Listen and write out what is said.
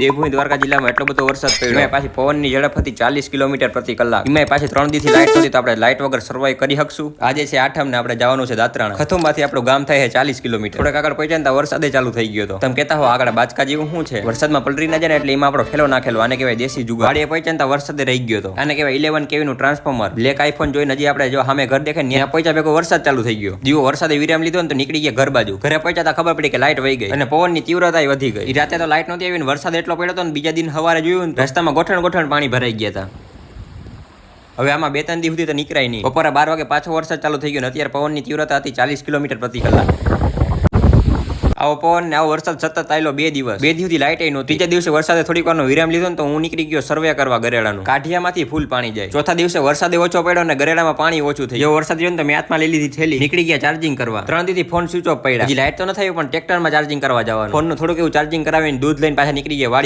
દેવભૂમિ દ્વારકા જિલ્લામાં એટલો બધો વરસાદ પડ્યો, એમાં પાછી પવનની ઝડપ હતી 40 કિલોમીટર પ્રતિ કલાક. એમાં પાછી 3 દિવસથી લાઇટ નહોતી, તો આપણે લાઇટ વગર સર્વાઈવ કરી શકશું? આજે છે આઠમ ને આપણે જવાનું છે દાત્રાણા. ખથુંમાંથી આપણું ગામ થાય છે 40 કિલોમીટર. થોડેક આગળ પહોંચ્યા ને વરસાદે ચાલુ થઈ ગયો હતો. તમે કહેતા હો આગળ બાચકા જેવું શું છે? વરસાદમાં પલરી ના જાય ને એટલે એમાં આપણો ઠેલો નાખેલો, આને કહેવાય દેશી જુગાડ. ગાડીએ પહોંચ્યા ને વરસાદે રહી ગયો હતો. આને કહેવાય 11 kV નું ટ્રાન્સફોર્મર. બ્લેક આઈફોન જોઈને હજી આપણે જો સામે ઘર દેખાય ને ત્યાં પહોંચ્યા ભેગો વરસાદ ચાલુ થઈ ગયો. દીવો વરસાદે વિરામ લીધો ને તો નીકળી ગયા ઘર બાજુ. ઘરે પહોંચ્યા તો ખબર પડી કે લાઇટ વહી ગઈ અને પવનની તીવ્રતા વધી ગઈ. રાતે તો લાઇટ નહોતી આવી ને વરસાદ એટલો પડ્યો હતો ને બીજા દિન સવારે જોયું ને રસ્તામાં ગોઠણ પાણી ભરાઈ ગયા હતા. હવે આમાં 2-3 દિવસ સુધી તો નીકળાય નહીં. બપોરે 12 વાગે પાછો વરસાદ ચાલુ થઈ ગયો ને અત્યારે પવનની તીવ્રતા હતી 40 કિલોમીટર પ્રતિ કલાક. આવો પવન ને આવો વરસાદ સતત આવેલો 2 દિવસ. 2 દિવસથી લાઇટ નહોતી. ત્રીજા દિવસે વરસાદે થોડીક વારનો વિરામ લીધો ને તો હું નીકળી ગયો સર્વે કરવા ગરેડાનું. કાઠિયામાંથી ફૂલ પાણી જાય. ચોથા દિવસે વરસાદે ઓછો પડ્યો અને ગરેડામાં પાણી ઓછું થઈ. જેવો વરસાદ જોયો ને તો મેં હાથમાં લઈ લીધી થેલી, નીકળી ગયા ચાર્જિંગ કરવા. 3 દિવસથી ફોન સ્વિચ ઓફ પડ્યા. હજી લાઇટ તો ન થઈ પણ ટ્રેક્ટરમાં ચાર્જિંગ કરવા જવાનું. ફોનનું થોડુંક એવું ચાર્જિંગ કરાવીને દૂધ લઈને પાછા નીકળી ગયા વાડી.